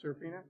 Serafina?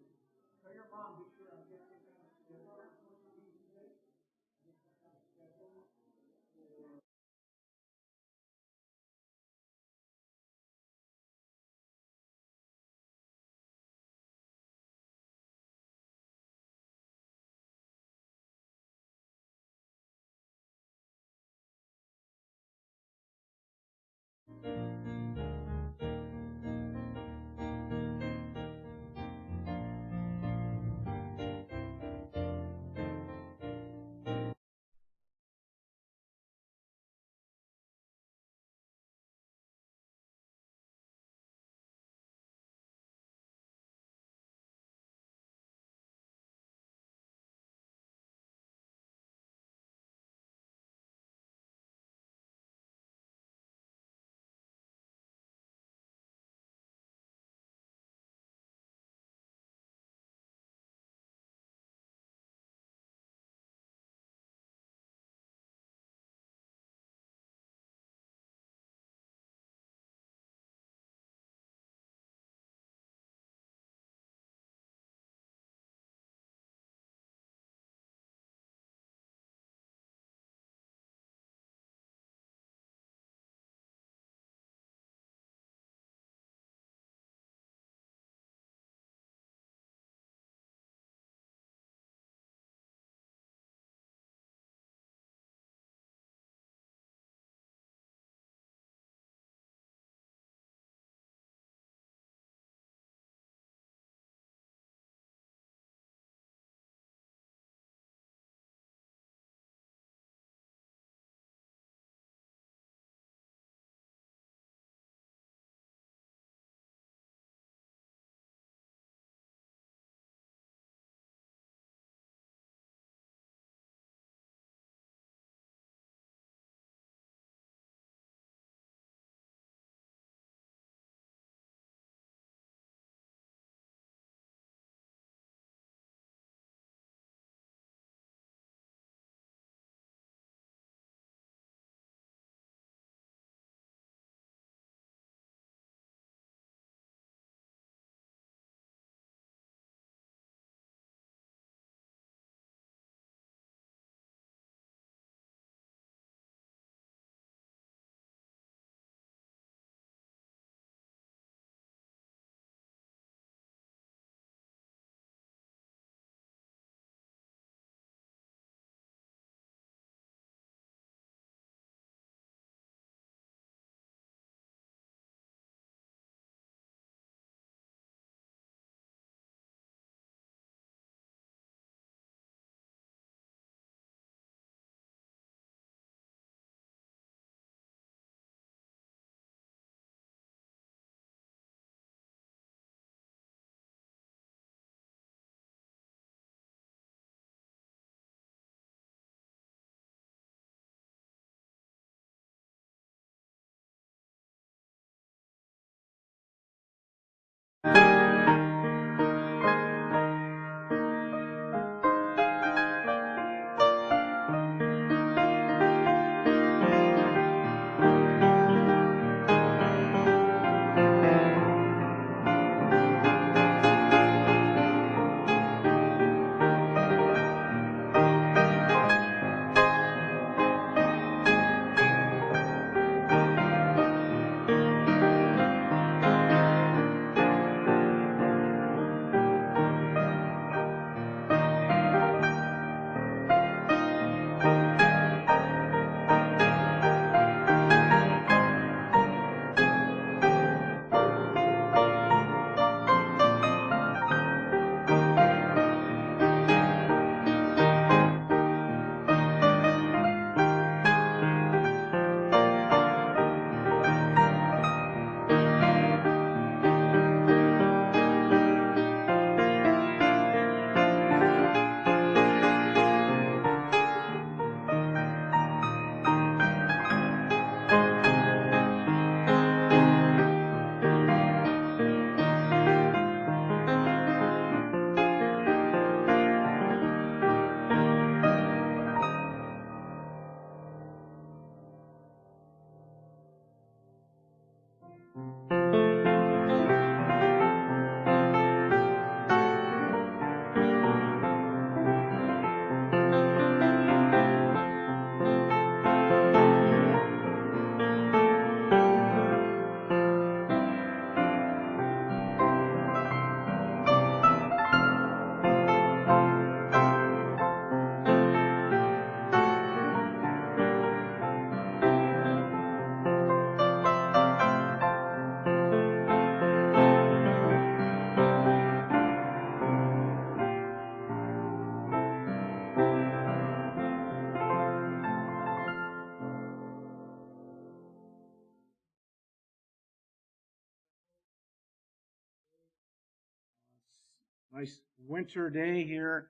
Nice winter day here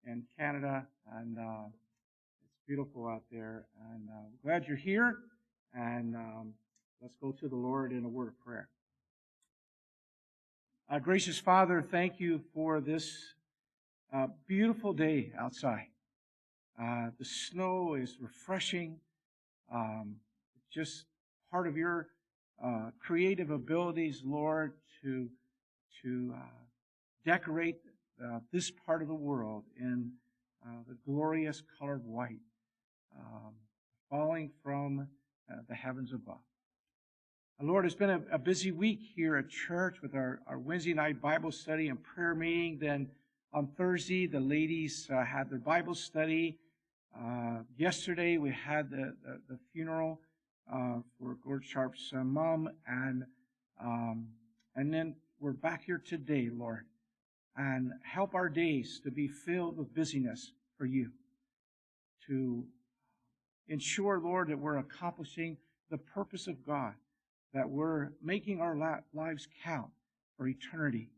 in Canada, and it's beautiful out there. And glad you're here. And let's go to the Lord in a word of prayer. Gracious Father, thank you for this beautiful day outside. The snow is refreshing. Just part of your creative abilities, Lord, to decorate this part of the world in the glorious colored white, falling from the heavens above. Lord, it's been a busy week here at church with our Wednesday night Bible study and prayer meeting. Then on Thursday, the ladies had their Bible study. Yesterday, we had the funeral for Gord Sharp's mom, and then we're back here today, Lord. And help our days to be filled with busyness for you. To ensure, Lord, that we're accomplishing the purpose of God, that we're making our lives count for eternity.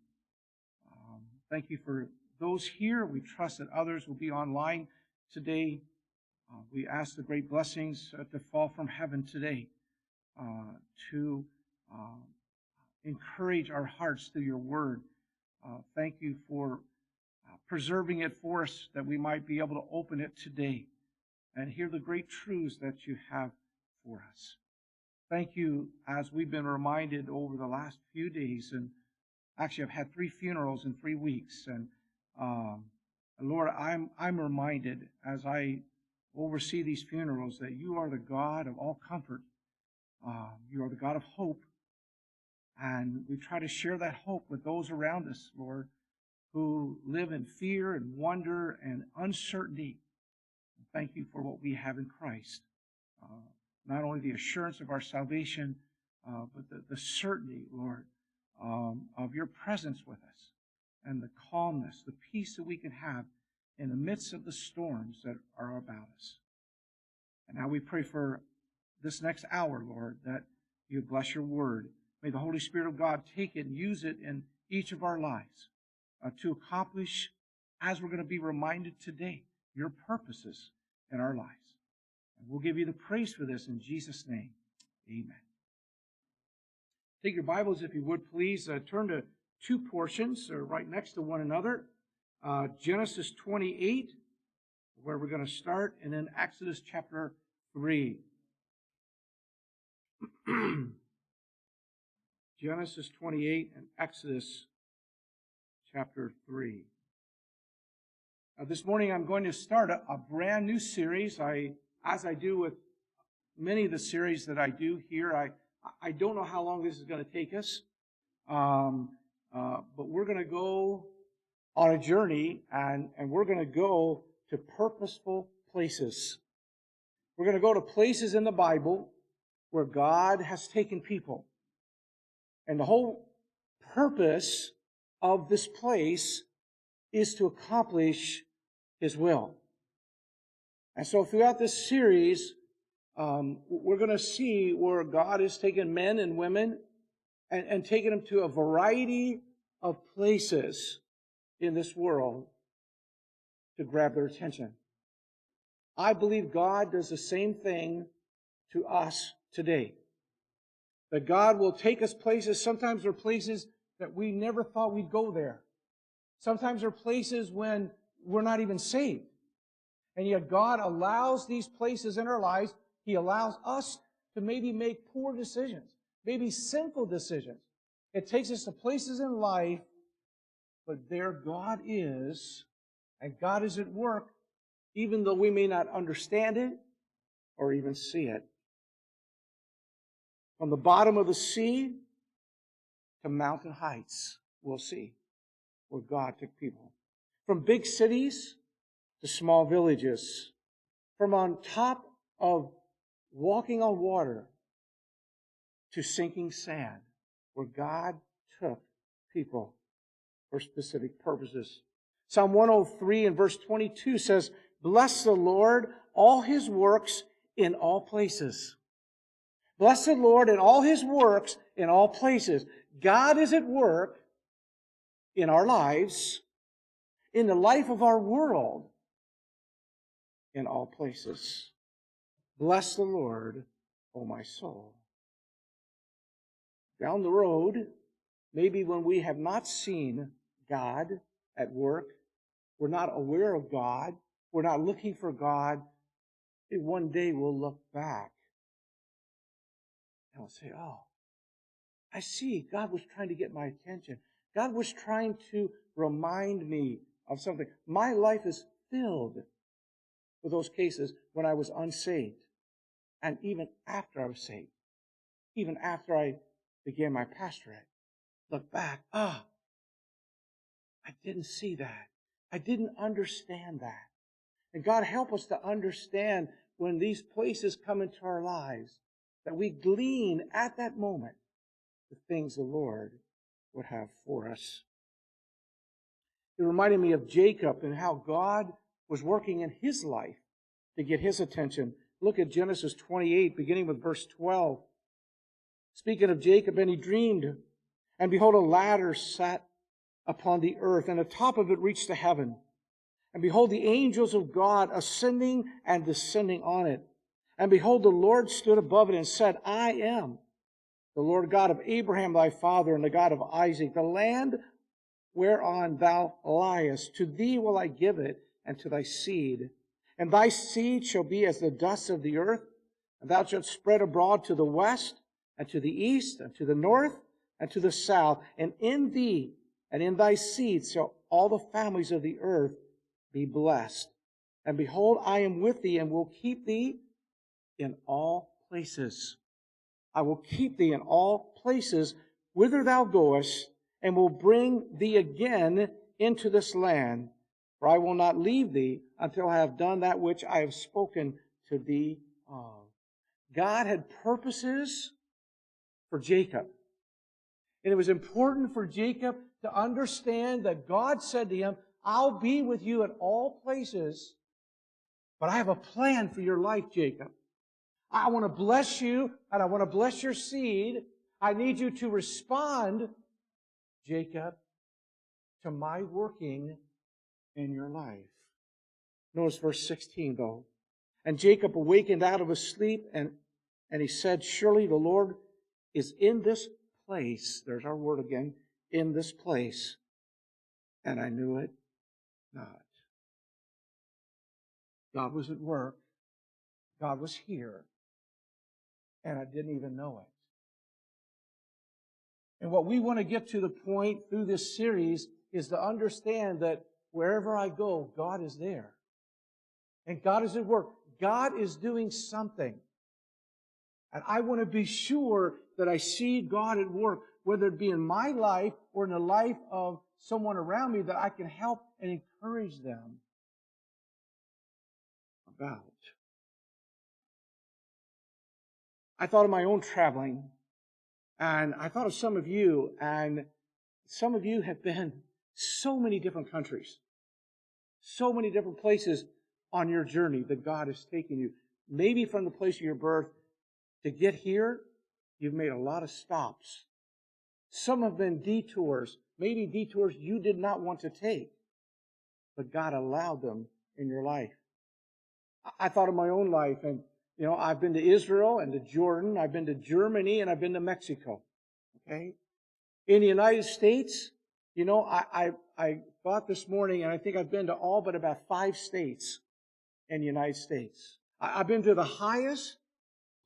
Thank you for those here. We trust that others will be online today. We ask the great blessings to fall from heaven today to encourage our hearts through your word. Thank you for preserving it for us, that we might be able to open it today and hear the great truths that you have for us. Thank you, as we've been reminded over the last few days, and actually I've had 3 funerals in 3 weeks, and Lord, I'm reminded as I oversee these funerals that you are the God of all comfort. You are the God of hope. And we try to share that hope with those around us, Lord, who live in fear and wonder and uncertainty. Thank you for what we have in Christ. Not only the assurance of our salvation, but the certainty, Lord, of your presence with us, and the calmness, the peace that we can have in the midst of the storms that are about us. And now we pray for this next hour, Lord, that you bless your word. May the Holy Spirit of God take it and use it in each of our lives to accomplish, as we're going to be reminded today, your purposes in our lives. And we'll give you the praise for this in Jesus' name. Amen. Take your Bibles, if you would, please. Turn to 2 portions right next to one another. Genesis 28, where we're going to start, and then Exodus chapter 3. Genesis 28 and Exodus chapter 3. This morning I'm going to start a brand new series. As I do with many of the series that I do here, I don't know how long this is going to take us, but we're going to go on a journey, and we're going to go to purposeful places. We're going to go to places in the Bible where God has taken people. And the whole purpose of this place is to accomplish His will. And so throughout this series, we're going to see where God has taken men and women and taken them to a variety of places in this world to grab their attention. I believe God does the same thing to us today. That God will take us places. Sometimes they're places that we never thought we'd go there. Sometimes they're places when we're not even saved. And yet God allows these places in our lives. He allows us to maybe make poor decisions, maybe sinful decisions. It takes us to places in life, but there God is, and God is at work, even though we may not understand it or even see it. From the bottom of the sea to mountain heights, we'll see where God took people. From big cities to small villages. From on top of walking on water to sinking sand, where God took people for specific purposes. Psalm 103 and verse 22 says, "Bless the Lord, all His works in all places." Bless the Lord in all His works in all places. God is at work in our lives, in the life of our world, in all places. Bless the Lord, O my soul. Down the road, maybe when we have not seen God at work, we're not aware of God, we're not looking for God, one day we'll look back and we'll say, oh, I see God was trying to get my attention. God was trying to remind me of something. My life is filled with those cases when I was unsaved. And even after I was saved, even after I began my pastorate, look back, I didn't see that. I didn't understand that. And God help us to understand when these places come into our lives, that we glean at that moment the things the Lord would have for us. It reminded me of Jacob and how God was working in his life to get his attention. Look at Genesis 28, beginning with verse 12. Speaking of Jacob, and he dreamed, and behold, a ladder sat upon the earth, and the top of it reached to heaven. And behold, the angels of God ascending and descending on it. And behold, the Lord stood above it and said, I am the Lord God of Abraham thy father, and the God of Isaac. The land whereon thou liest, to thee will I give it, and to thy seed. And thy seed shall be as the dust of the earth, and thou shalt spread abroad to the west, and to the east, and to the north, and to the south. And in thee and in thy seed shall all the families of the earth be blessed. And behold, I am with thee, and will keep thee in all places. I will keep thee in all places whither thou goest, and will bring thee again into this land. For I will not leave thee until I have done that which I have spoken to thee of. God had purposes for Jacob. And it was important for Jacob to understand that God said to him, I'll be with you at all places, but I have a plan for your life, Jacob. I want to bless you, and I want to bless your seed. I need you to respond, Jacob, to my working in your life. Notice verse 16, though. And Jacob awakened out of his sleep, and he said, surely the Lord is in this place. There's our word again, in this place. And I knew it not. God was at work. God was here. And I didn't even know it. And what we want to get to the point through this series is to understand that wherever I go, God is there. And God is at work. God is doing something. And I want to be sure that I see God at work, whether it be in my life or in the life of someone around me, that I can help and encourage them about. I thought of my own traveling, and I thought of some of you, and some of you have been so many different countries, so many different places on your journey that God has taken you. Maybe from the place of your birth to get here, you've made a lot of stops. Some have been detours, maybe detours you did not want to take, but God allowed them in your life. I thought of my own life, and I've been to Israel and to Jordan, I've been to Germany, and I've been to Mexico. Okay? In the United States, I thought this morning, and I think I've been to all but about 5 states in the United States. I've been to the highest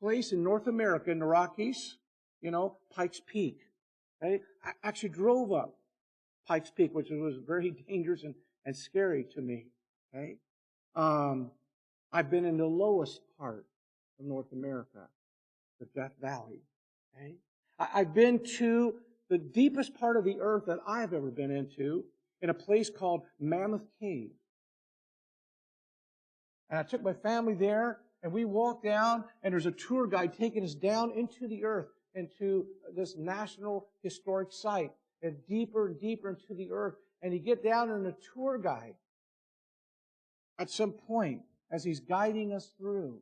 place in North America, in the Rockies, Pikes Peak. Okay? I actually drove up Pikes Peak, which was very dangerous and scary to me. Okay? I've been in the lowest part of North America, the Death Valley. Okay? I've been to the deepest part of the earth that I've ever been into, in a place called Mammoth Cave. And I took my family there, and we walked down, and there's a tour guide taking us down into the earth, into this national historic site, and deeper into the earth. And you get down, and the tour guide, at some point, as he's guiding us through,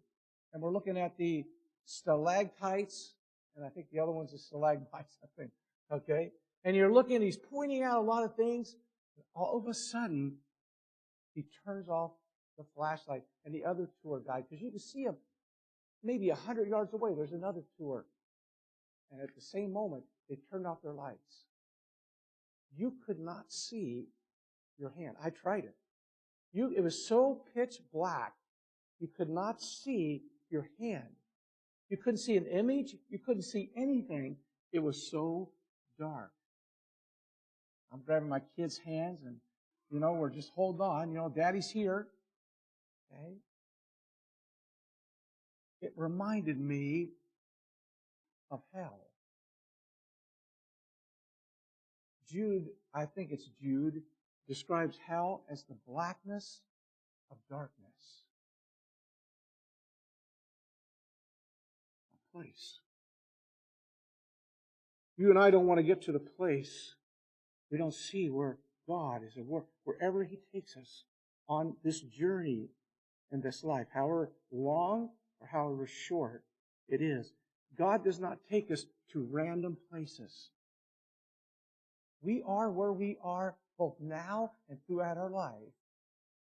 and we're looking at the stalactites, and I think the other one's the stalagmites, I think, okay? And you're looking, and he's pointing out a lot of things. And all of a sudden, he turns off the flashlight, and the other tour guide, because you can see him maybe 100 yards away, there's another tour. And at the same moment, they turned off their lights. You could not see your hand. I tried it. It was so pitch black, you could not see your hand. You couldn't see an image. You couldn't see anything. It was so dark. I'm grabbing my kids' hands, and, we're just holding on. Daddy's here. Okay? It reminded me of hell. Jude, I think it's Jude, describes hell as the blackness of darkness. A place. You and I don't want to get to the place we don't see where God is at work, wherever He takes us on this journey in this life, however long or however short it is. God does not take us to random places. We are where we are both now and throughout our life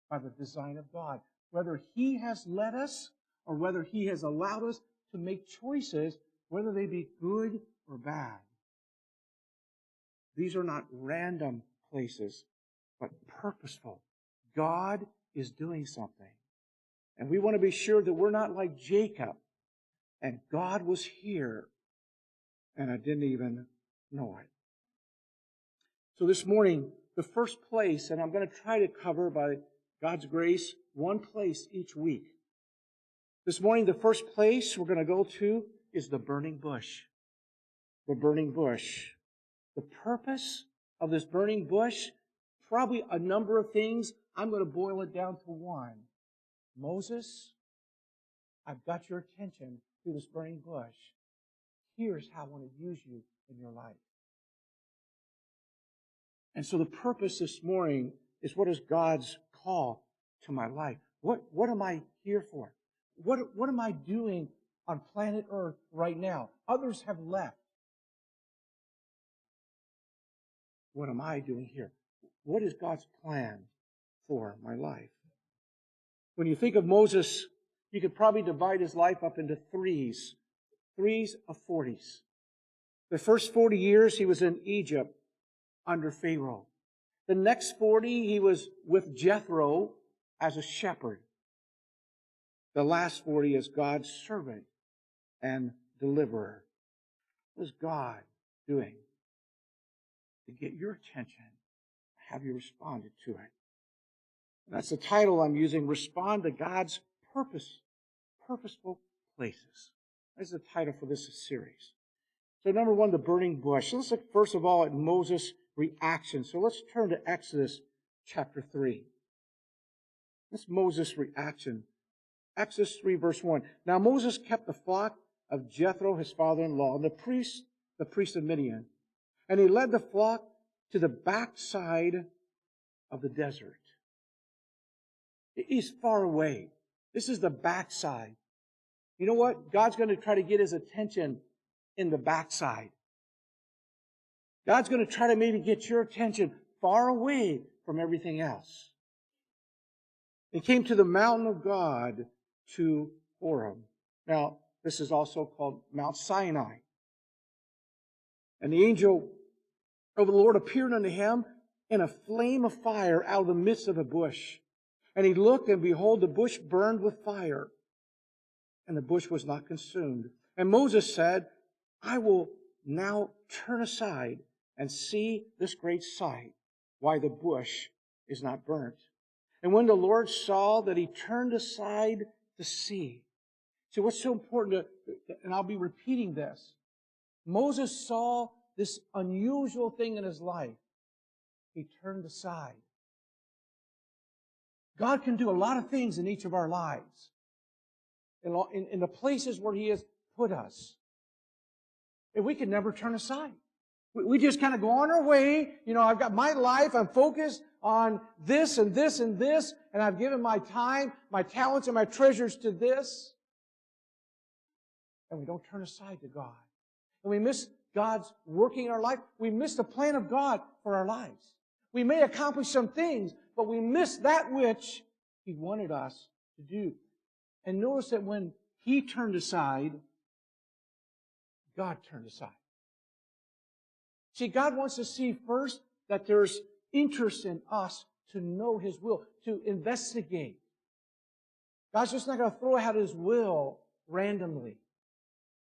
by the design of God. Whether He has led us or whether He has allowed us to make choices, whether they be good or bad. These are not random places, but purposeful. God is doing something. And we want to be sure that we're not like Jacob. And God was here, and I didn't even know it. So this morning, the first place, and I'm going to try to cover, by God's grace, one place each week. This morning, the first place we're going to go to is the burning bush. The burning bush. The purpose of this burning bush, probably a number of things. I'm going to boil it down to one. Moses, I've got your attention through this burning bush. Here's how I want to use you in your life. And so the purpose this morning is, what is God's call to my life? What am I here for? What am I doing on planet Earth right now? Others have left. What am I doing here? What is God's plan for my life? When you think of Moses, you could probably divide his life up into threes of 40s. The first 40 years he was in Egypt under Pharaoh. The next 40 he was with Jethro as a shepherd. The last 40 as God's servant and deliverer. What is God doing to get your attention? Have you responded to it? That's the title I'm using, Respond to God's Purposeful Places. That's the title for this series. So number one, the burning bush. Let's look first of all at Moses' reaction. So let's turn to Exodus chapter 3. That's Moses' reaction. Exodus 3 verse 1. Now Moses kept the flock of Jethro, his father-in-law, and the priest of Midian. And he led the flock to the backside of the desert. He's far away. This is the backside. You know what? God's going to try to get his attention in the backside. God's going to try to maybe get your attention far away from everything else. He came to the mountain of God, to Horeb. Now, this is also called Mount Sinai. And the angel of the Lord appeared unto him in a flame of fire out of the midst of a bush. And he looked, and behold, the bush burned with fire, and the bush was not consumed. And Moses said, I will now turn aside and see this great sight, why the bush is not burnt. And when the Lord saw that he turned aside to see. So what's so important, and I'll be repeating this. Moses saw this unusual thing in his life. He turned aside. God can do a lot of things in each of our lives, in the places where He has put us. And we can never turn aside. We just kind of go on our way. I've got my life. I'm focused on this and this and this, and I've given my time, my talents, and my treasures to this. And we don't turn aside to God. And we miss God's working in our life, we miss the plan of God for our lives. We may accomplish some things, but we miss that which He wanted us to do. And notice that when He turned aside, God turned aside. See, God wants to see first that there's interest in us to know His will, to investigate. God's just not going to throw out His will randomly.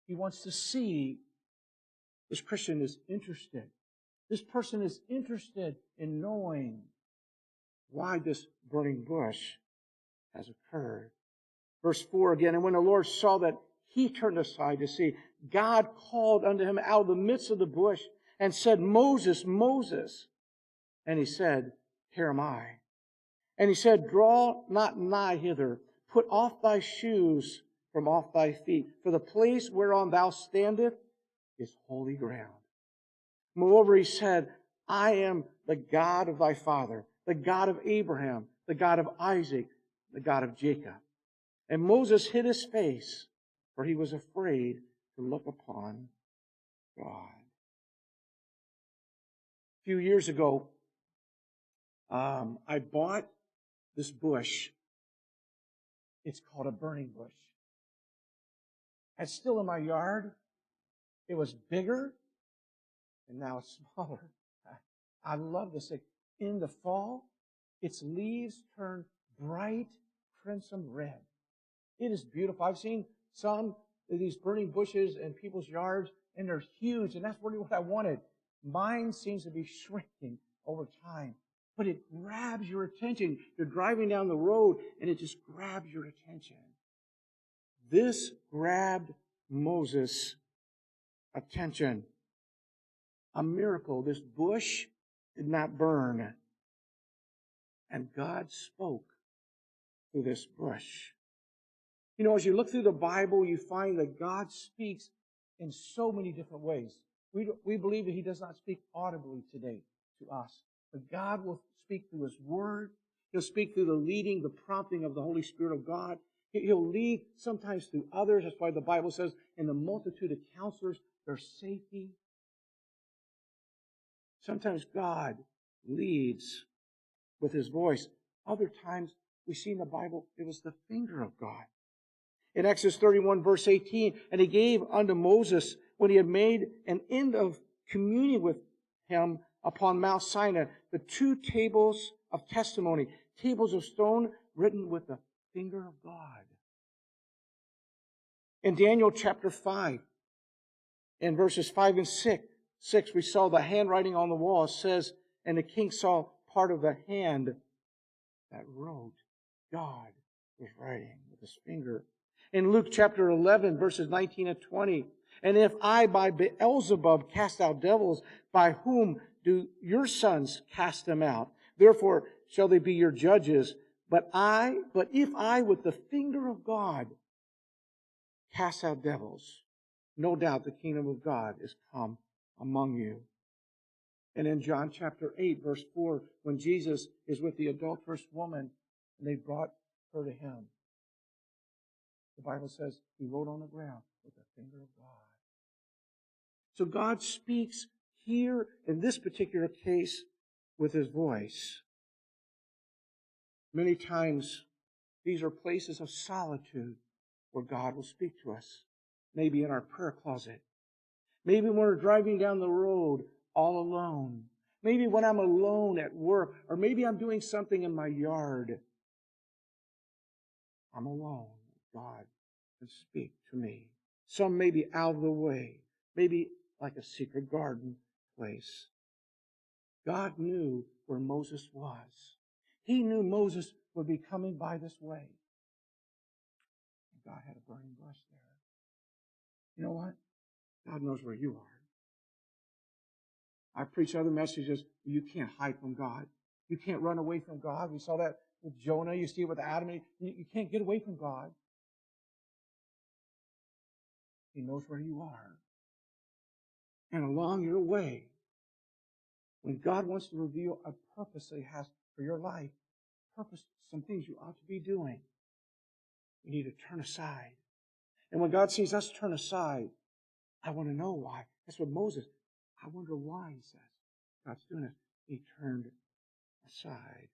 He wants to see this Christian is interested. This person is interested in knowing why this burning bush has occurred. Verse 4 again, and when the Lord saw that he turned aside to see, God called unto him out of the midst of the bush and said, Moses, Moses. And he said, Here am I. And he said, Draw not nigh hither. Put off thy shoes from off thy feet. For the place whereon thou standest is holy ground. Moreover, he said, I am the God of thy father, the God of Abraham, the God of Isaac, the God of Jacob. And Moses hid his face, for he was afraid to look upon God. A few years ago, I bought this bush. It's called a burning bush. It's still in my yard. It was bigger, and now it's smaller. I love this thing. In the fall, its leaves turn bright crimson red. It is beautiful. I've seen some of these burning bushes in people's yards, and they're huge, and that's really what I wanted. Mine seems to be shrinking over time, but it grabs your attention. You're driving down the road, and it just grabs your attention. This grabbed Moses' attention. A miracle. This bush did not burn. And God spoke through this bush. You know, as you look through the Bible, you find that God speaks in so many different ways. We believe that He does not speak audibly today to us. But God will speak through His Word. He'll speak through the leading, the prompting of the Holy Spirit of God. He'll lead sometimes through others. That's why the Bible says, in the multitude of counselors, there's safety. Sometimes God leads with His voice. Other times, we see in the Bible, it was the finger of God. In Exodus 31, verse 18, and He gave unto Moses, when he had made an end of communion with him upon Mount Sinai, the 2 tables of testimony, tables of stone written with the finger of God. In Daniel chapter 5, in verses 5 and 6, we saw the handwriting on the wall. It says, and the king saw part of the hand that wrote. God was writing with His finger. In Luke chapter 11, verses 19 and 20, and if I by Beelzebub cast out devils, by whom do your sons cast them out? Therefore shall they be your judges. But if I with the finger of God cast out devils, no doubt the kingdom of God is come among you. And in John chapter 8, verse 4, when Jesus is with the adulterous woman, and they brought her to Him, the Bible says He wrote on the ground with the finger of God. So God speaks here in this particular case with His voice. Many times, these are places of solitude where God will speak to us. Maybe in our prayer closet. Maybe when we're driving down the road all alone. Maybe when I'm alone at work. Or maybe I'm doing something in my yard. I'm alone. God can speak to me. Some may be out of the way. Maybe like a secret garden place. God knew where Moses was. He knew Moses would be coming by this way. And God had a burning bush there. You know what? God knows where you are. I preach other messages. You can't hide from God. You can't run away from God. We saw that with Jonah. You see it with Adam. You can't get away from God. He knows where you are. And along your way, when God wants to reveal a purpose that He has for your life, some things you ought to be doing, we need to turn aside. And when God sees us turn aside, I want to know why. That's what Moses, I wonder why, he says. God's doing it. He turned aside.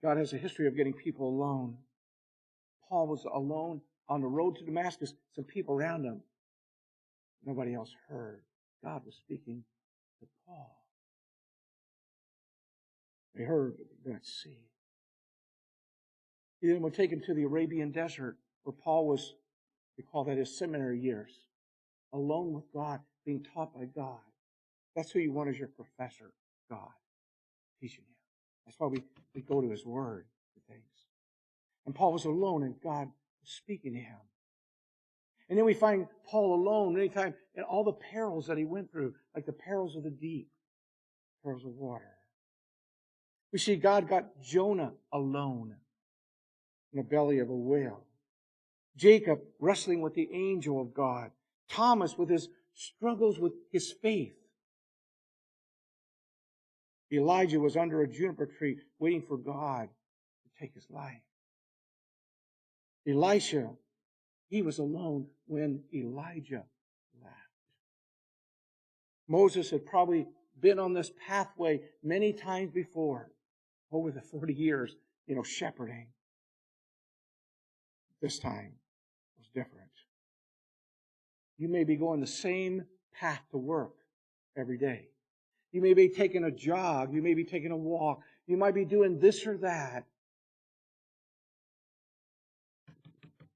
God has a history of getting people alone. Paul was alone on the road to Damascus, some people around him. Nobody else heard. God was speaking to Paul. They heard, but they did not see. He then was taken to the Arabian desert, where Paul was, we call that his seminary years, alone with God, being taught by God. That's who you want as your professor, God, teaching you. That's why we go to His Word for things. And Paul was alone, and God was speaking to him. And then we find Paul alone anytime in all the perils that he went through, like the perils of the deep, perils of water. We see God got Jonah alone in the belly of a whale. Jacob wrestling with the angel of God. Thomas with his struggles with his faith. Elijah was under a juniper tree waiting for God to take his life. Elisha, he was alone when Elijah left. Moses had probably been on this pathway many times before, over the 40 years, shepherding. This time was different. You may be going the same path to work every day. You may be taking a jog. You may be taking a walk. You might be doing this or that.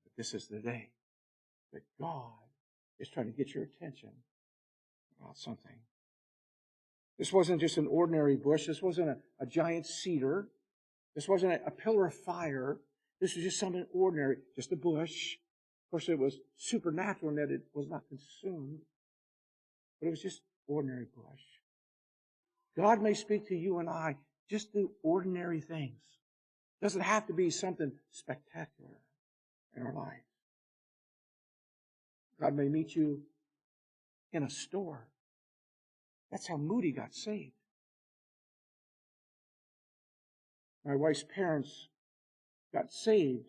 But this is the day that God is trying to get your attention about something. This wasn't just an ordinary bush. This wasn't a giant cedar. This wasn't a pillar of fire. This was just something ordinary, just a bush. Of course, it was supernatural in that it was not consumed, but it was just ordinary bush. God may speak to you and I just through ordinary things. It doesn't have to be something spectacular in our life. God may meet you in a store. That's how Moody got saved. My wife's parents got saved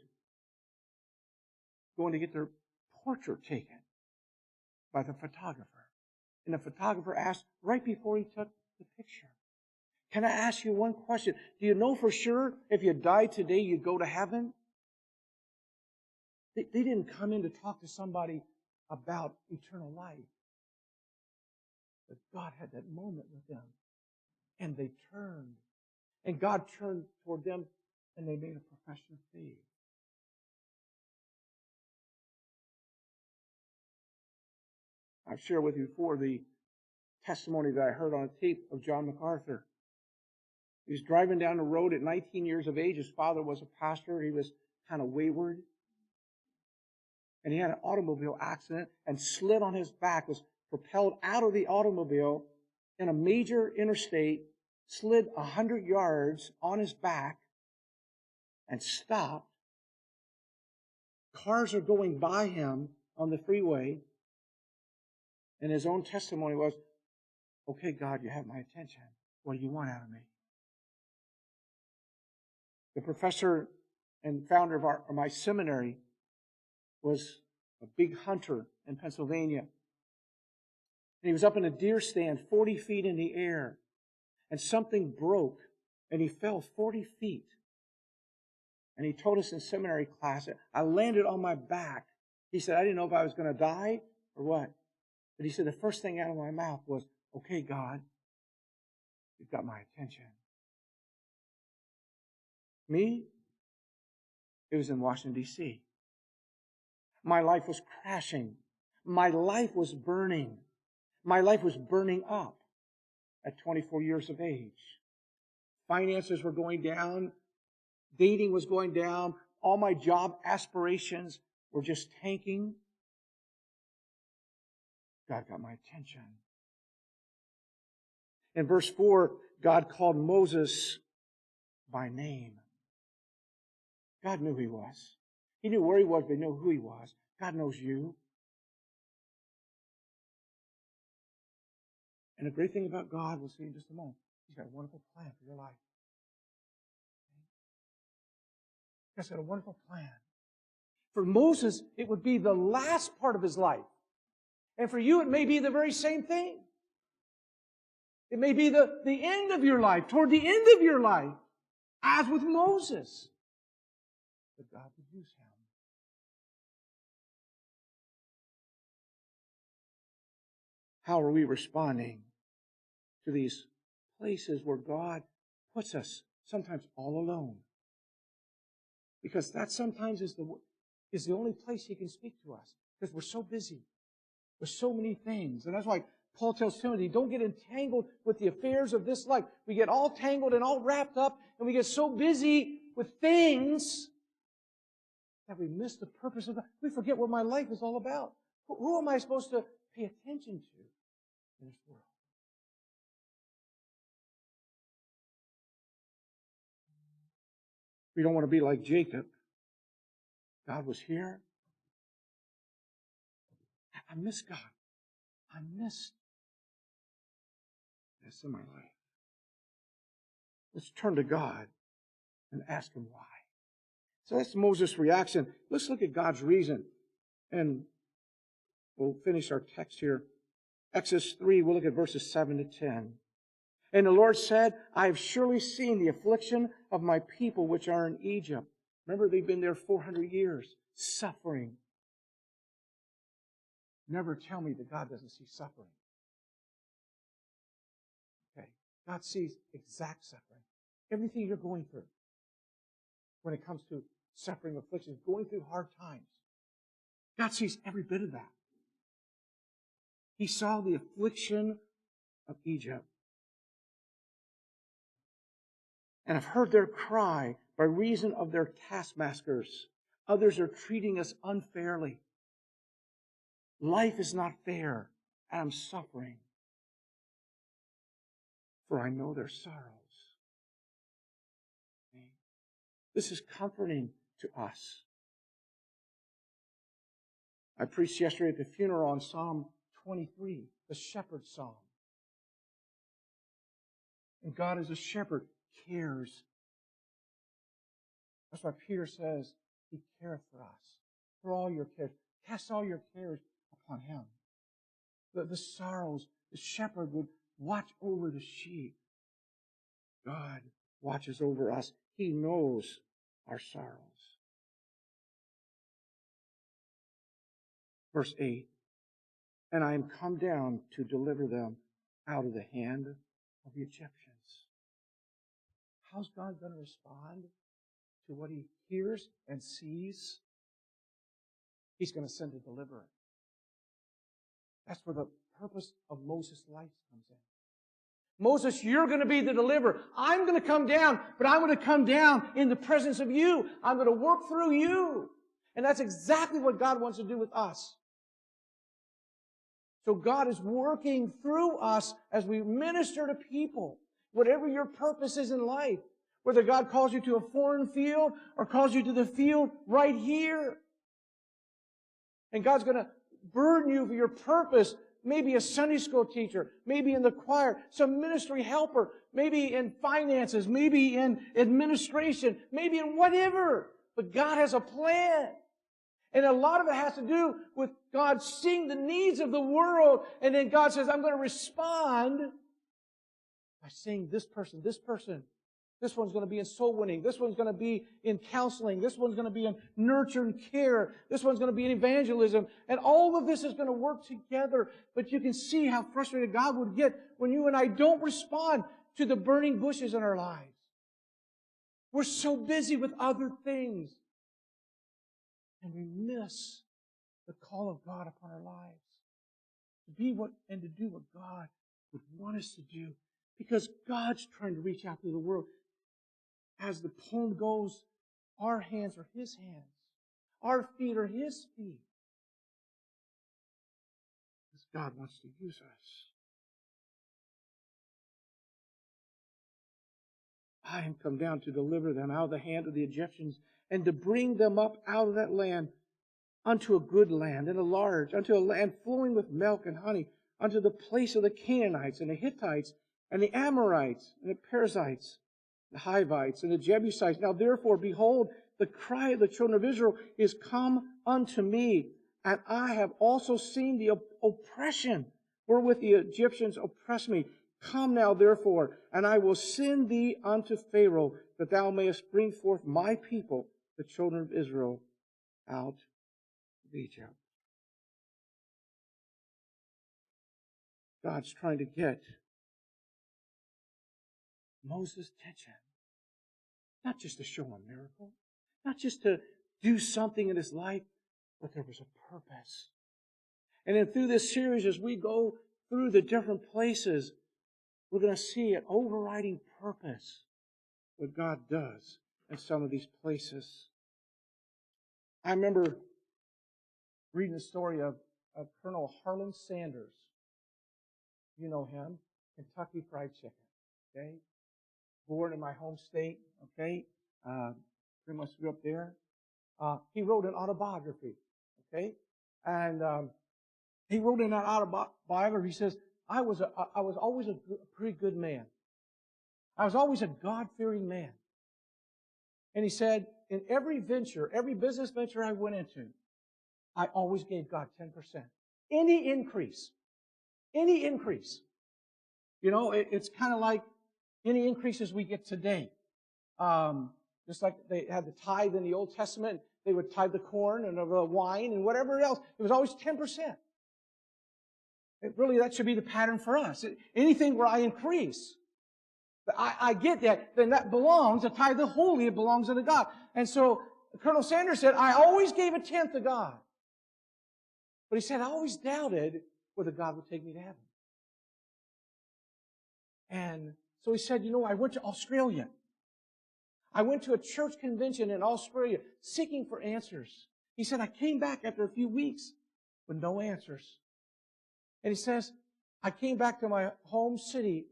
going to get their portrait taken by the photographer. And the photographer asked right before he took the picture, "Can I ask you one question? Do you know for sure if you died today you'd go to heaven?" They didn't come in to talk to somebody about eternal life. But God had that moment with them. And they turned. And God turned toward them and they made a profession of faith. I've shared with you before the testimony that I heard on a tape of John MacArthur. He was driving down the road at 19 years of age. His father was a pastor. He was kind of wayward. And he had an automobile accident and slid on his back, was propelled out of the automobile in a major interstate, slid 100 yards on his back and stopped. Cars are going by him on the freeway. And his own testimony was, "Okay, God, you have my attention. What do you want out of me?" The professor and founder of my seminary was a big hunter in Pennsylvania. And he was up in a deer stand 40 feet in the air. And something broke, and he fell 40 feet. And he told us in seminary class, I landed on my back. He said, I didn't know if I was going to die or what. But he said, the first thing out of my mouth was, "Okay, God, you've got my attention." Me? It was in Washington, D.C. My life was crashing. My life was burning. My life was burning up at 24 years of age. Finances were going down. Dating was going down. All my job aspirations were just tanking. God got my attention. In verse 4, God called Moses by name. God knew who he was. He knew where he was, but he knew who he was. God knows you. And the great thing about God, we'll see in just a moment, He's got a wonderful plan for your life. God's got a wonderful plan. For Moses, it would be the last part of his life. And for you, it may be the very same thing. It may be the end of your life, toward the end of your life, as with Moses. But God would use him. How are we responding to these places where God puts us sometimes all alone? Because that sometimes is the only place He can speak to us. Because we're so busy with so many things. And that's why Paul tells Timothy, don't get entangled with the affairs of this life. We get all tangled and all wrapped up, and we get so busy with things that we miss the purpose of God. We forget what my life is all about. Who am I supposed to pay attention to in this world? We don't want to be like Jacob. God was here. I miss God. I missed this in my life. Let's turn to God and ask Him why. So that's Moses' reaction. Let's look at God's reason. And we'll finish our text here. Exodus 3, we'll look at verses 7 to 10. And the Lord said, I have surely seen the affliction of my people which are in Egypt. Remember, they've been there 400 years, suffering. Never tell me that God doesn't see suffering. Okay, God sees exact suffering. Everything you're going through when it comes to suffering, affliction, going through hard times. God sees every bit of that. He saw the affliction of Egypt. And I've heard their cry by reason of their taskmasters. Others are treating us unfairly. Life is not fair, and I'm suffering. For I know their sorrows. This is comforting to us. I preached yesterday at the funeral on Psalm 23, the shepherd's psalm. And God as a shepherd cares. That's why Peter says, He careth for us. For all your cares. Cast all your cares upon Him. The sorrows, the shepherd would watch over the sheep. God watches over us. He knows our sorrows. Verse 8, and I am come down to deliver them out of the hand of the Egyptians. How's God going to respond to what He hears and sees? He's going to send a deliverer. That's where the purpose of Moses' life comes in. Moses, you're going to be the deliverer. I'm going to come down, but I'm going to come down in the presence of you. I'm going to work through you. And that's exactly what God wants to do with us. So God is working through us as we minister to people. Whatever your purpose is in life, whether God calls you to a foreign field or calls you to the field right here. And God's going to burden you for your purpose, maybe a Sunday school teacher, maybe in the choir, some ministry helper, maybe in finances, maybe in administration, maybe in whatever. But God has a plan. And a lot of it has to do with God seeing the needs of the world, and then God says, I'm going to respond by saying this person. This one's going to be in soul winning. This one's going to be in counseling. This one's going to be in nurture and care. This one's going to be in evangelism. And all of this is going to work together. But you can see how frustrated God would get when you and I don't respond to the burning bushes in our lives. We're so busy with other things. And we miss the call of God upon our lives. To be what and to do what God would want us to do. Because God's trying to reach out to the world. As the poem goes, our hands are His hands. Our feet are His feet. Because God wants to use us. I am come down to deliver them out of the hand of the Egyptians and to bring them up out of that land unto a good land and a large, unto a land flowing with milk and honey, unto the place of the Canaanites and the Hittites and the Amorites and the Perizzites, the Hivites and the Jebusites. Now therefore, behold, The cry of the children of Israel is, come unto me, and I have also seen the oppression wherewith the Egyptians oppress me. Come now, therefore, and I will send thee unto Pharaoh, that thou mayest bring forth my people, the children of Israel, out of Egypt. God's trying to get Moses' attention. Not just to show him a miracle, not just to do something in his life, but there was a purpose. And then through this series, as we go through the different places, we're going to see an overriding purpose, what God does in some of these places. I remember reading the story of Colonel Harlan Sanders. You know him, Kentucky Fried Chicken, okay? Born in my home state, okay? Pretty much grew up there. He wrote an autobiography, okay? And he wrote in that autobiography, he says, I was always a pretty good man. I was always a God-fearing man. And he said, in every venture, every business venture I went into, I always gave God 10%. Any increase. You know, it's kind of like any increases we get today. Just like they had the tithe in the Old Testament, they would tithe the corn and the wine and whatever else. It was always 10%. Really, that should be the pattern for us. Anything where I increase, I get that, then that belongs, the tithe, the holy, it belongs unto God. And so Colonel Sanders said, I always gave a tenth to God. But he said, I always doubted whether God would take me to heaven. And so he said, you know, I went to Australia. I went to a church convention in Australia seeking for answers. He said, I came back after a few weeks with no answers. And he says, I came back to my home city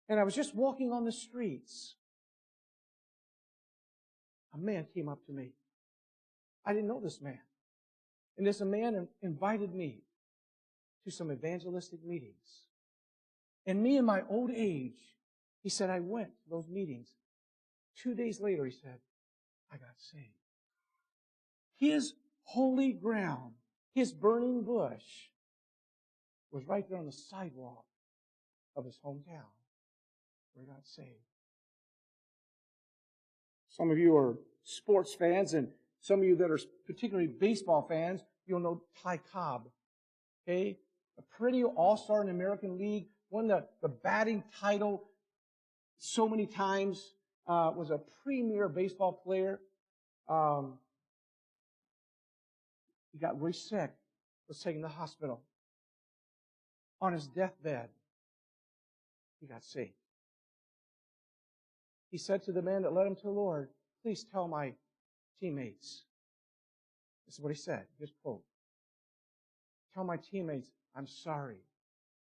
and I was just walking on the streets. A man came up to me. I didn't know this man. And this man invited me to some evangelistic meetings. And me in my old age, he said, I went to those meetings. 2 days later, he said, I got saved. His holy ground, his burning bush, was right there on the sidewalk of his hometown where he got saved. Some of you are sports fans, and some of you that are particularly baseball fans, you'll know Cobb. Okay? A perennial all-star in the American League, won the batting title so many times, was a premier baseball player. He got really sick, was taken to the hospital. On his deathbed, he got saved. He said to the man that led him to the Lord, please tell my teammates. This is what he said, just quote. Tell my teammates, I'm sorry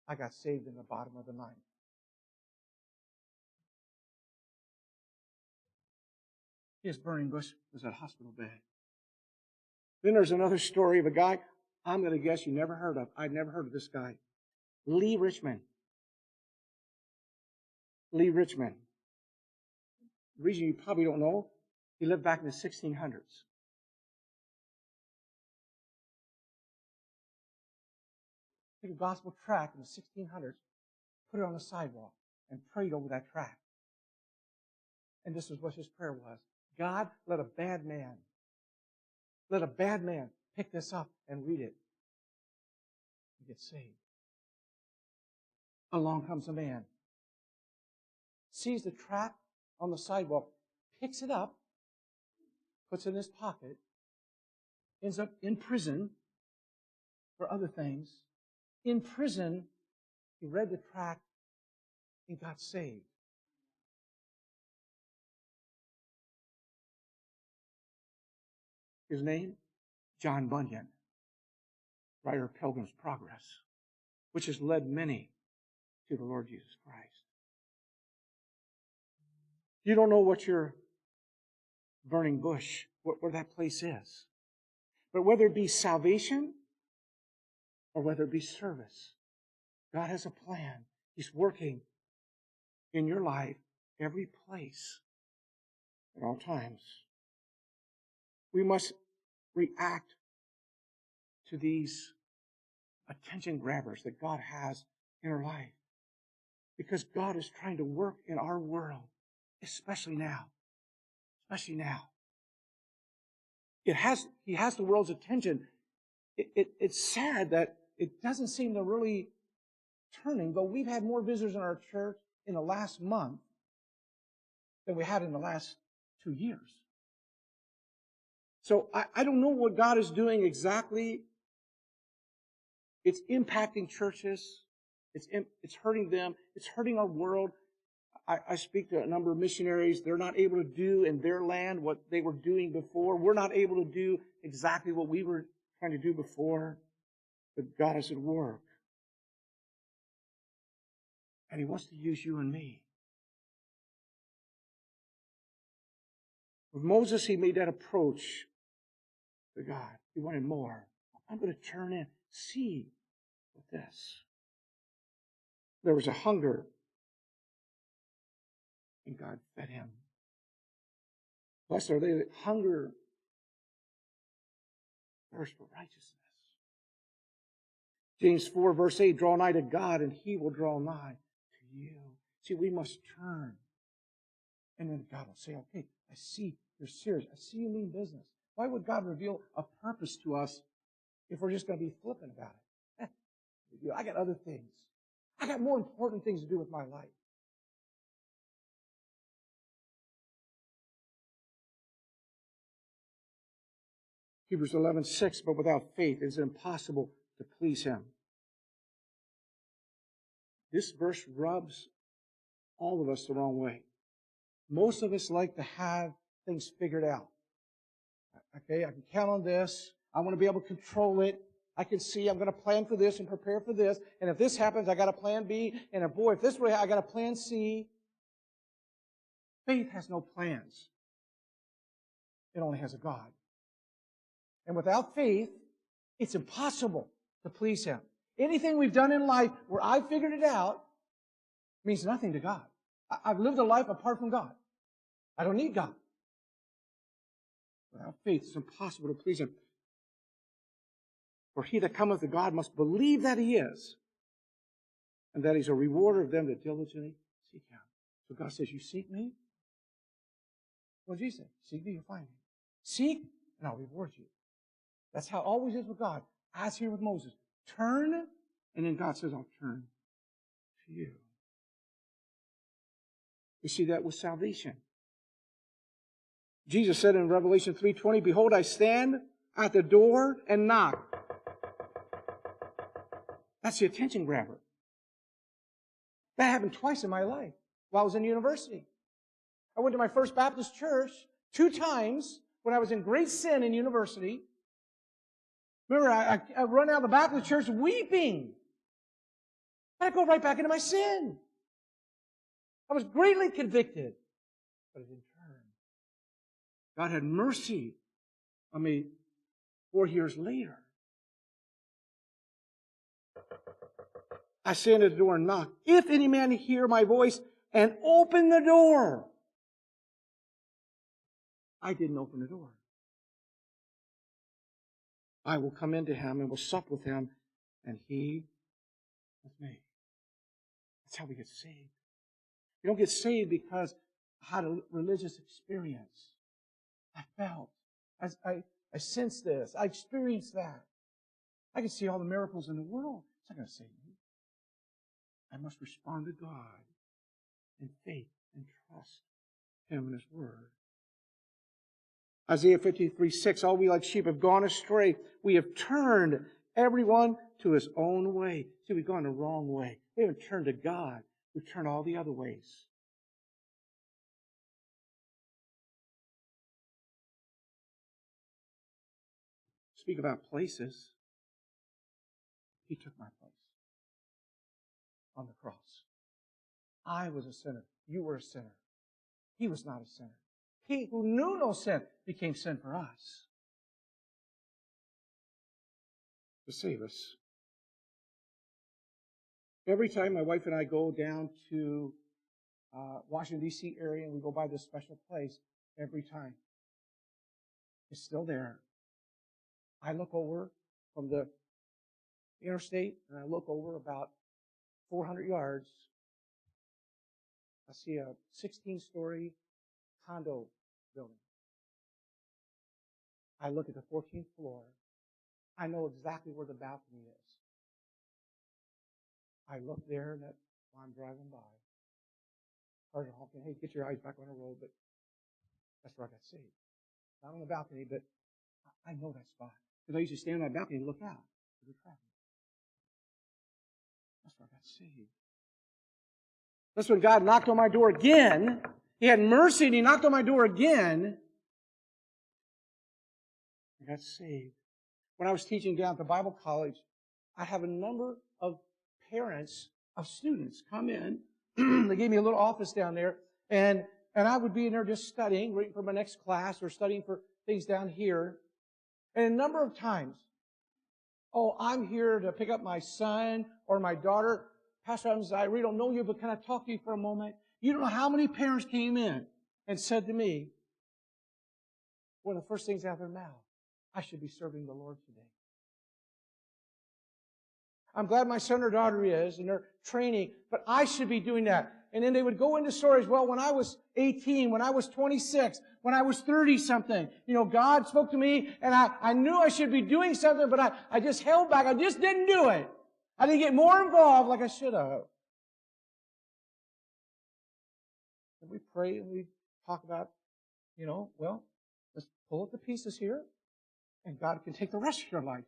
I got saved in the bottom of the ninth. His burning bush was at a hospital bed. Then there's another story of a guy I'm going to guess you never heard of. I'd never heard of this guy. Lee Richmond. Lee Richmond. The reason you probably don't know, he lived back in the 1600s. Took a gospel tract in the 1600s, put it on the sidewalk, and prayed over that tract. And this is what his prayer was. God, let a bad man pick this up and read it and get saved. Along comes a man, sees the tract on the sidewalk, picks it up, puts it in his pocket, ends up in prison for other things. In prison, he read the tract and got saved. His name? John Bunyan, writer of Pilgrim's Progress, which has led many to the Lord Jesus Christ. You don't know what your burning bush, where that place is. But whether it be salvation or whether it be service, God has a plan. He's working in your life, every place, at all times. We must react to these attention grabbers that God has in our life. Because God is trying to work in our world, especially now. Especially now. He has the world's attention. It's sad that it doesn't seem to really turning, though we've had more visitors in our church in the last month than we had in the last 2 years. So I don't know what God is doing exactly. It's impacting churches. It's hurting them. It's hurting our world. I speak to a number of missionaries. They're not able to do in their land what they were doing before. We're not able to do exactly what we were trying to do before. But God is at work. And He wants to use you and me. With Moses, he made that approach to God. He wanted more. I'm going to turn in, see with this. There was a hunger, and God fed him. Blessed are they that hunger, thirst for righteousness. James 4, verse 8, draw nigh to God, and He will draw nigh to you. See, we must turn. And then God will say, okay, I see you're serious. I see you mean business. Why would God reveal a purpose to us if we're just going to be flippant about it? I got other things. I got more important things to do with my life. Hebrews 11:6, but without faith it is impossible to please Him. This verse rubs all of us the wrong way. Most of us like to have things figured out. Okay, I can count on this. I want to be able to control it. I can see I'm going to plan for this and prepare for this. And if this happens, I got a plan B. And if this way, I got a plan C. Faith has no plans. It only has a God. And without faith, it's impossible to please Him. Anything we've done in life where I figured it out means nothing to God. I've lived a life apart from God. I don't need God. Without faith, it's impossible to please Him. For he that cometh to God must believe that He is, and that He's a rewarder of them that diligently seek Him. So God says, you seek me? What did Jesus say? Seek me, you'll find me. Seek, and I'll reward you. That's how it always is with God. As here with Moses. Turn, and then God says, I'll turn to you. We see that with salvation. Jesus said in Revelation 3:20, behold, I stand at the door and knock. That's the attention grabber. That happened twice in my life while I was in university. I went to my First Baptist church 2 times when I was in great sin in university. Remember, I run out of the Baptist church weeping. I go right back into my sin. I was greatly convicted, but I didn't turn. God had mercy on me 4 years later. I stand at the door and knock. If any man hear my voice and open the door. I didn't open the door. I will come into him and will sup with him, and he with me. That's how we get saved. You don't get saved because I had a religious experience. I felt. I sensed this. I experienced that. I can see all the miracles in the world. It's not going to save me. I must respond to God in faith and trust Him and His Word. Isaiah 53:6, all we like sheep have gone astray. We have turned everyone to his own way. See, we've gone the wrong way. We haven't turned to God. We've turned all the other ways. Speak about places. He took my place on the cross. I was a sinner. You were a sinner. He was not a sinner. He who knew no sin became sin for us to save us. Every time my wife and I go down to Washington, D.C. area and we go by this special place, every time is still there. I look over from the interstate, and I look over about 400 yards. I see a 16-story condo building. I look at the 14th floor. I know exactly where the balcony is. I look there while I'm driving by. Cars are honking, hey, get your eyes back on the road, but that's where I got saved. Not on the balcony, but I know that spot. Because I used to stand on that balcony and look out for the traffic. That's where I got saved. That's when God knocked on my door again. He had mercy and He knocked on my door again. I got saved. When I was teaching down at the Bible college, I have a number of parents of students come in. They gave me a little office down there, and I would be in there just studying, waiting for my next class or studying for things down here. And a number of times, oh, I'm here to pick up my son or my daughter. Pastor Adams, I really don't know you, but can I talk to you for a moment? You don't know how many parents came in and said to me, one of the first things out of their mouth, I should be serving the Lord today. I'm glad my son or daughter is, and they're training, but I should be doing that. And then they would go into stories, well, when I was 18, when I was 26, when I was 30-something, God spoke to me, and I knew I should be doing something, but I just held back. I just didn't do it. I didn't get more involved like I should have. And we pray and we talk about, well, let's pull up the pieces here, and God can take the rest of your life,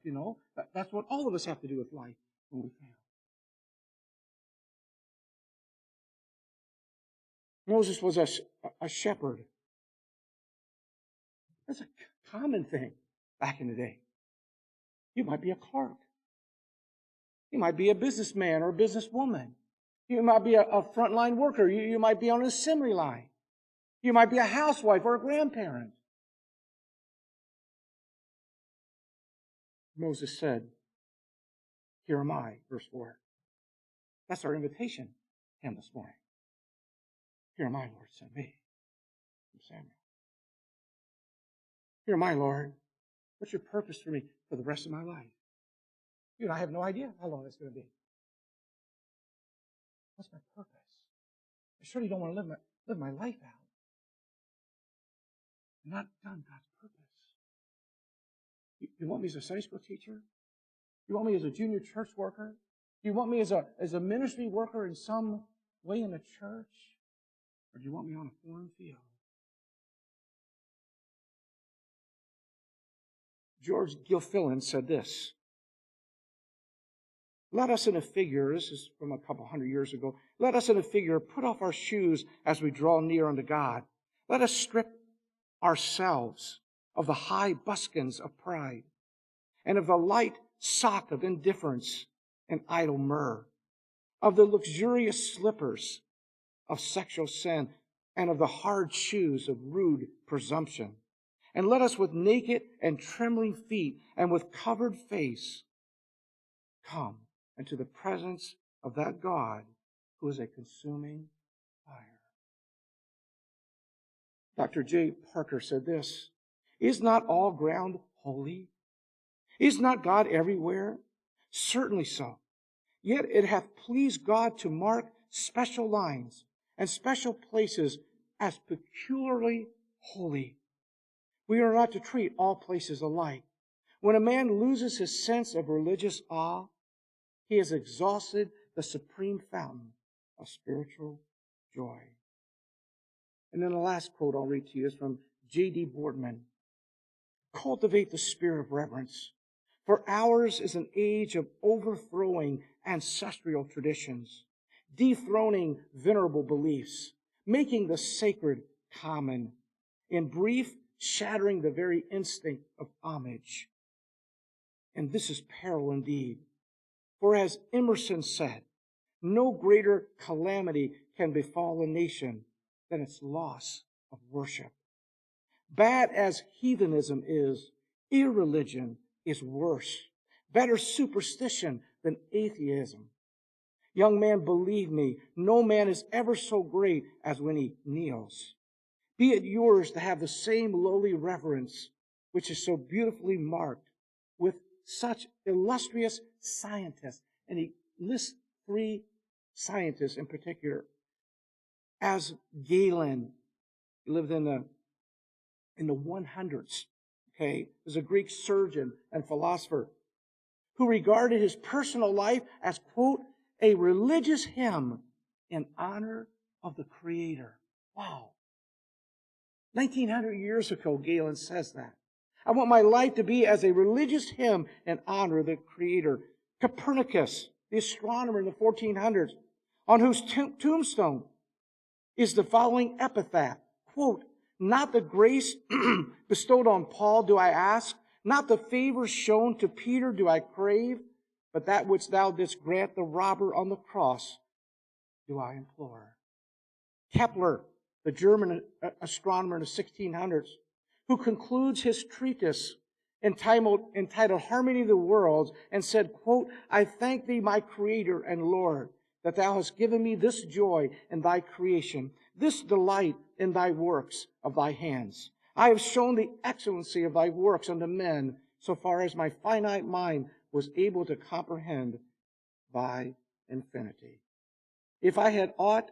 That's what all of us have to do with life when we fail. Moses was a shepherd. That's a common thing back in the day. You might be a clerk. You might be a businessman or a businesswoman. You might be a frontline worker. You might be on an assembly line. You might be a housewife or a grandparent. Moses said, here am I, verse 4. That's our invitation to Him this morning. Here am I, Lord, send me. From Samuel. Here am I, Lord. What's your purpose for me for the rest of my life? I have no idea how long it's going to be. What's my purpose? I surely don't want to live my life out and not done God's purpose. You want me as a Sunday school teacher? You want me as a junior church worker? Do you want me as a ministry worker in some way in the church? Or do you want me on a foreign field? George Gilfillan said this. Let us in a figure, this is from a couple hundred years ago, let us in a figure put off our shoes as we draw near unto God. Let us strip ourselves of the high buskins of pride and of the light sock of indifference and idle myrrh, of the luxurious slippers of sexual sin, and of the hard shoes of rude presumption. And let us with naked and trembling feet and with covered face come into the presence of that God who is a consuming fire. Dr. J. Parker said this, is not all ground holy? Is not God everywhere? Certainly so. Yet it hath pleased God to mark special lines and special places as peculiarly holy. We are not to treat all places alike. When a man loses his sense of religious awe, he has exhausted the supreme fountain of spiritual joy. And then the last quote I'll read to you is from J.D. Boardman. Cultivate the spirit of reverence, for ours is an age of overthrowing ancestral traditions, dethroning venerable beliefs, making the sacred common, in brief, shattering the very instinct of homage. And this is peril indeed. For as Emerson said, no greater calamity can befall a nation than its loss of worship. Bad as heathenism is, irreligion is worse. Better superstition than atheism. Young man, believe me, no man is ever so great as when he kneels. Be it yours to have the same lowly reverence which is so beautifully marked with such illustrious scientists. And he lists 3 scientists in particular. As Galen, he lived in the 100s. Okay, was a Greek surgeon and philosopher who regarded his personal life as, quote, a religious hymn in honor of the Creator. Wow. 1900 years ago, Galen says that. I want my life to be as a religious hymn in honor of the Creator. Copernicus, the astronomer in the 1400s, on whose tombstone is the following epitaph, quote, not the grace bestowed on Paul do I ask, not the favor shown to Peter do I crave, but that which thou didst grant the robber on the cross do I implore. Kepler, the German astronomer in the 1600s, who concludes his treatise entitled Harmony of the Worlds and said, quote, I thank thee, my Creator and Lord, that thou hast given me this joy in thy creation, this delight in thy works of thy hands. I have shown the excellency of thy works unto men, so far as my finite mind was able to comprehend thy infinity. If I had aught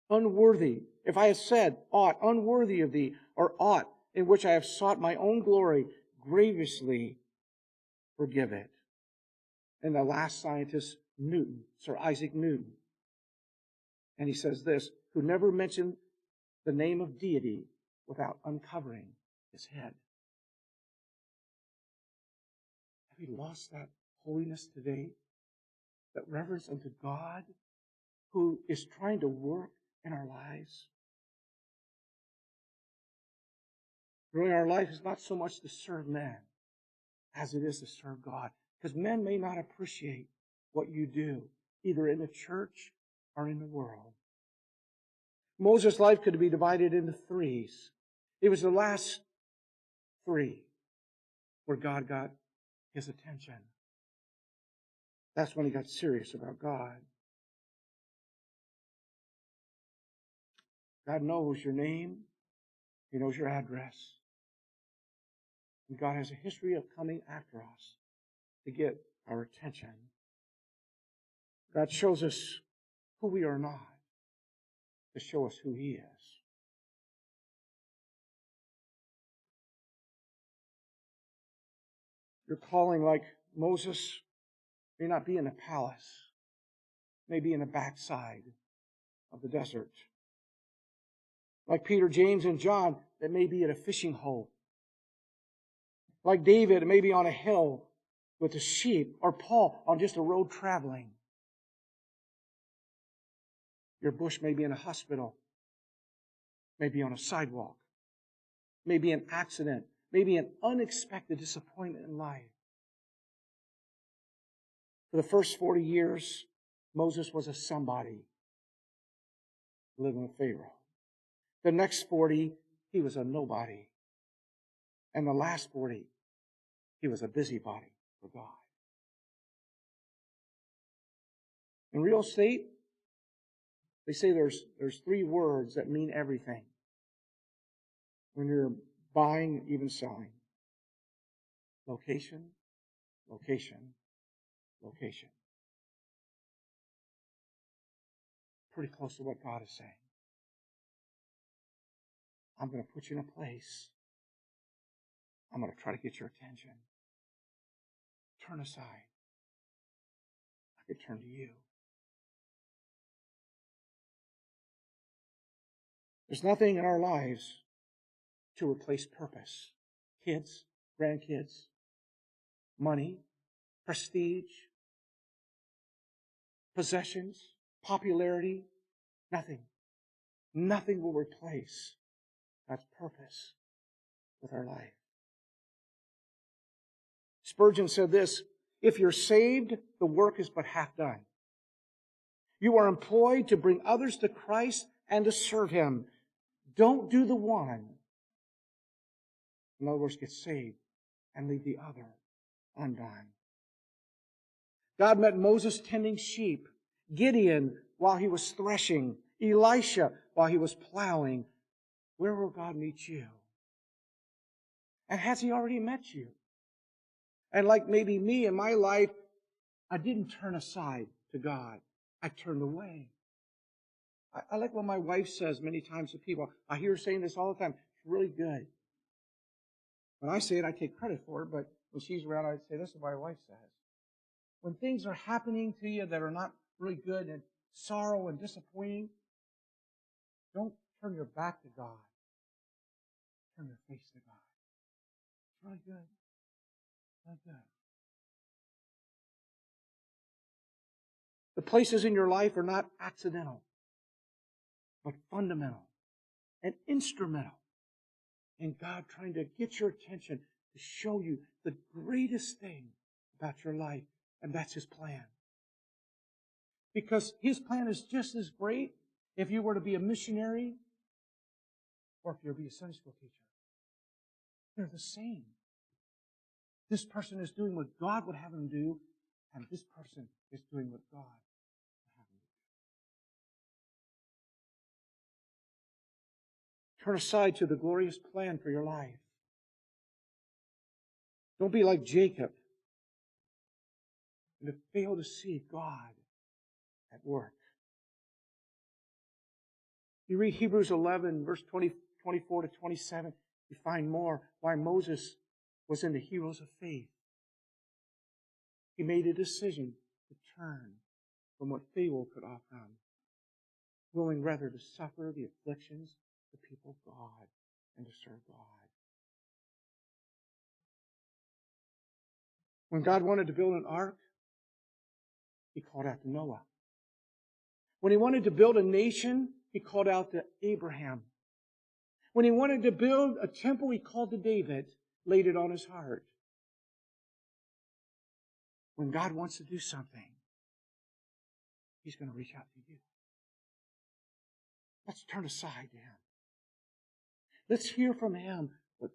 unworthy, if I had said aught unworthy of thee, or aught in which I have sought my own glory, grievously forgive it. And the last scientist, Newton, Sir Isaac Newton. And he says this, who never mentioned the name of deity without uncovering his head. Have we lost that holiness today? That reverence unto God who is trying to work in our lives? Growing our life is not so much to serve men as it is to serve God. Because men may not appreciate what you do, either in the church or in the world. Moses' life could be divided into 3s. It was the last 3 where God got his attention. That's when he got serious about God. God knows your name. He knows your address. And God has a history of coming after us to get our attention. God shows us who we are not to show us who He is. Your calling, like Moses, may not be in a palace, may be in the backside of the desert. Like Peter, James, and John, that may be at a fishing hole. Like David, it may be on a hill with the sheep, or Paul on just a road traveling. Your bush may be in a hospital, maybe on a sidewalk, maybe an accident, maybe an unexpected disappointment in life. For the first 40 years, Moses was a somebody living with Pharaoh. The next 40, he was a nobody. And the last 40, he was a busybody for God. In real estate, they say there's 3 words that mean everything when you're buying, even selling. Location, location, location. Pretty close to what God is saying. I'm going to put you in a place. I'm going to try to get your attention. Turn aside. I could turn to you. There's nothing in our lives to replace purpose. Kids, grandkids, money, prestige, possessions, popularity, nothing. Nothing will replace God's purpose with our life. Spurgeon said this, if you're saved, the work is but half done. You are employed to bring others to Christ and to serve Him. Don't do the one. In other words, get saved and leave the other undone. God met Moses tending sheep, Gideon while he was threshing, Elisha while he was plowing. Where will God meet you? And has He already met you? And like maybe me in my life, I didn't turn aside to God. I turned away. I like what my wife says many times to people. I hear her saying this all the time. It's really good. When I say it, I take credit for it, but when she's around, I say, this is what my wife says. When things are happening to you that are not really good and sorrow and disappointing, don't turn your back to God. Turn your face to God. It's really good. Really good. The places in your life are not accidental, but fundamental and instrumental in God trying to get your attention to show you the greatest thing about your life, and that's His plan. Because His plan is just as great if you were to be a missionary or if you were to be a Sunday school teacher. They're the same. This person is doing what God would have him do, and this person is doing what God would have him do. Turn aside to the glorious plan for your life. Don't be like Jacob and to fail to see God at work. You read Hebrews 11, verse 24 to 27, you find more why Moses was in the heroes of faith. He made a decision to turn from what Pharaoh could offer him, willing rather to suffer the afflictions of the people of God and to serve God. When God wanted to build an ark, He called out to Noah. When He wanted to build a nation, He called out to Abraham. When He wanted to build a temple, He called to David, laid it on his heart. When God wants to do something, He's going to reach out to you. Let's turn aside to Him. Let's hear from Him what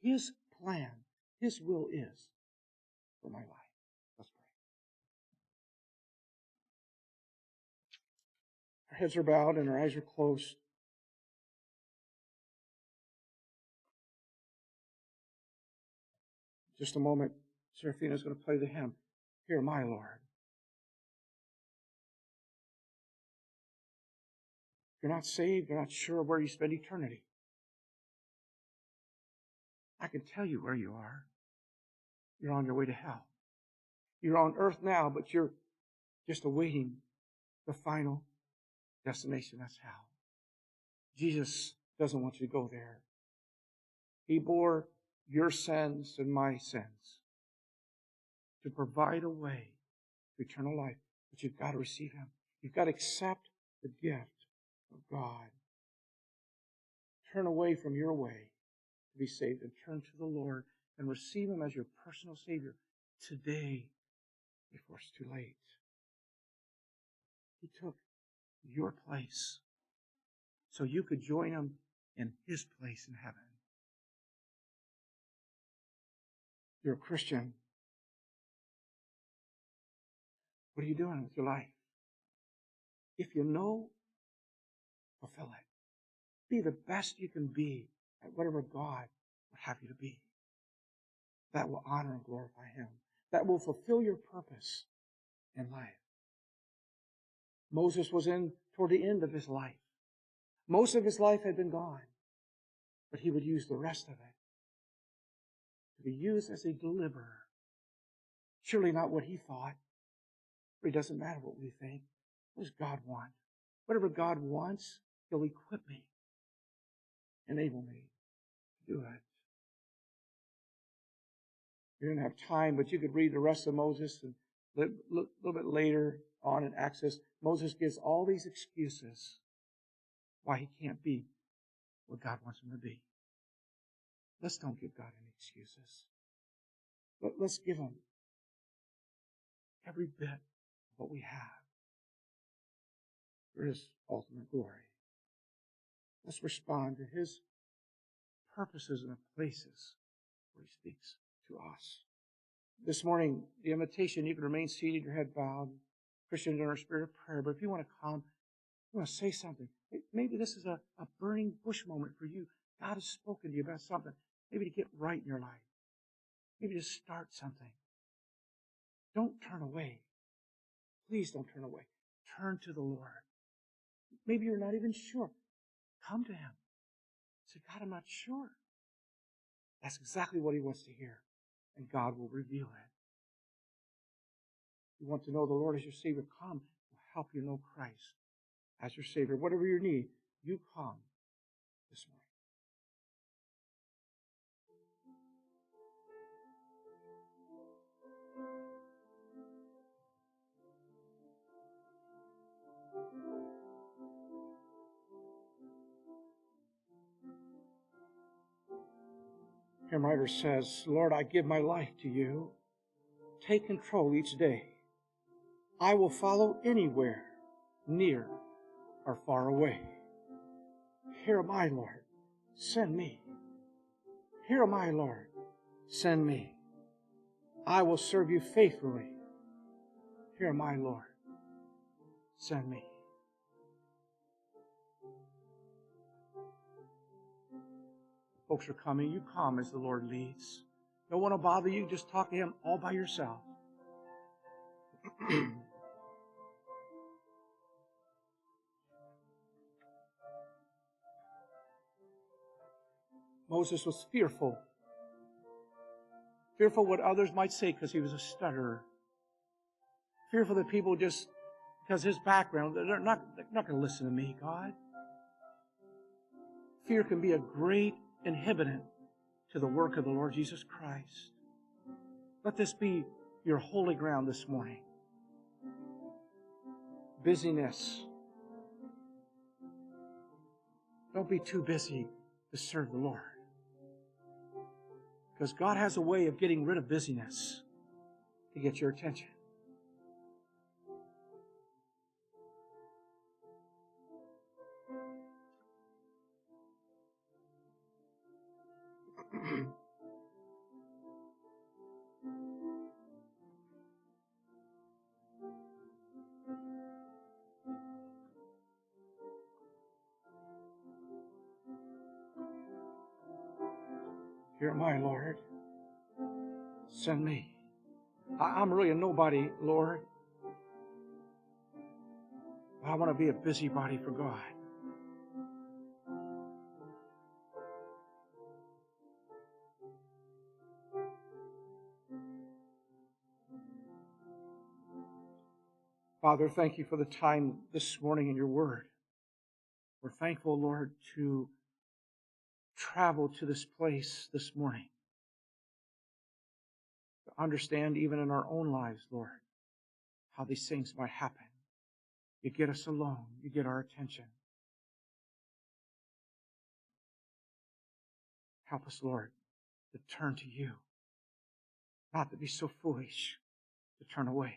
His plan, His will is for my life. Let's pray. Our heads are bowed and our eyes are closed. In just a moment, Seraphina is going to play the hymn, Hear My Lord. If you're not saved, you're not sure where you spend eternity, I can tell you where you are. You're on your way to hell. You're on earth now, but you're just awaiting the final destination. That's hell. Jesus doesn't want you to go there. He bore your sins and my sins to provide a way to eternal life. But you've got to receive Him. You've got to accept the gift of God. Turn away from your way to be saved and turn to the Lord and receive Him as your personal Savior today before it's too late. He took your place so you could join Him in His place in heaven. You're a Christian. What are you doing with your life? If you know, fulfill it. Be the best you can be at whatever God would have you to be. That will honor and glorify Him. That will fulfill your purpose in life. Moses was toward the end of his life. Most of his life had been gone, but he would use the rest of it to be used as a deliverer. Surely not what he thought. But it doesn't matter what we think. What does God want? Whatever God wants, He'll equip me, enable me to do it. We don't have time, but you could read the rest of Moses, and a little bit later on in Exodus, Moses gives all these excuses why he can't be what God wants him to be. Let's don't give God any excuses. Let's give Him every bit of what we have for His ultimate glory. Let's respond to His purposes and the places where He speaks to us. This morning, the invitation, you can remain seated, your head bowed. Christians are in a spirit of prayer, but if you want to come, you want to say something. Maybe this is a burning bush moment for you. God has spoken to you about something. maybe to get right in your life, maybe to start something. Don't turn away. Please don't turn away. Turn to the Lord. Maybe you're not even sure. Come to Him. Say, God, I'm not sure. That's exactly what He wants to hear, and God will reveal it. You want to know the Lord as your Savior, come. We'll help you know Christ as your Savior. Whatever your need, you come this morning. Hymn writer says, Lord, I give my life to you. Take control each day. I will follow anywhere, near or far away. Here am I, Lord. Send me. Here am I, Lord. Send me. I will serve you faithfully. Here am I, Lord. Send me. Folks are coming. You come as the Lord leads. Don't want to bother you. Just talk to Him all by yourself. Moses was fearful. Fearful what others might say because he was a stutterer. Fearful that people just, because his background, they're not going to listen to me, God. Fear can be a great inhibitant to the work of the Lord Jesus Christ. Let this be your holy ground this morning. Busyness. Don't be too busy to serve the Lord. Because God has a way of getting rid of busyness to get your attention. Here am I, Lord. Send me. I'm really a nobody, Lord. I want to be a busybody for God. Father, thank you for the time this morning in your word. We're thankful, Lord, to travel to this place this morning. To understand even in our own lives, Lord, how these things might happen. You get us alone. You get our attention. Help us, Lord, to turn to you. Not to be so foolish to turn away.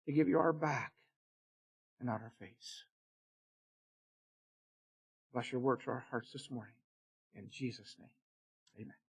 To give you our back and not our face. Bless your word to our hearts this morning. In Jesus' name, amen.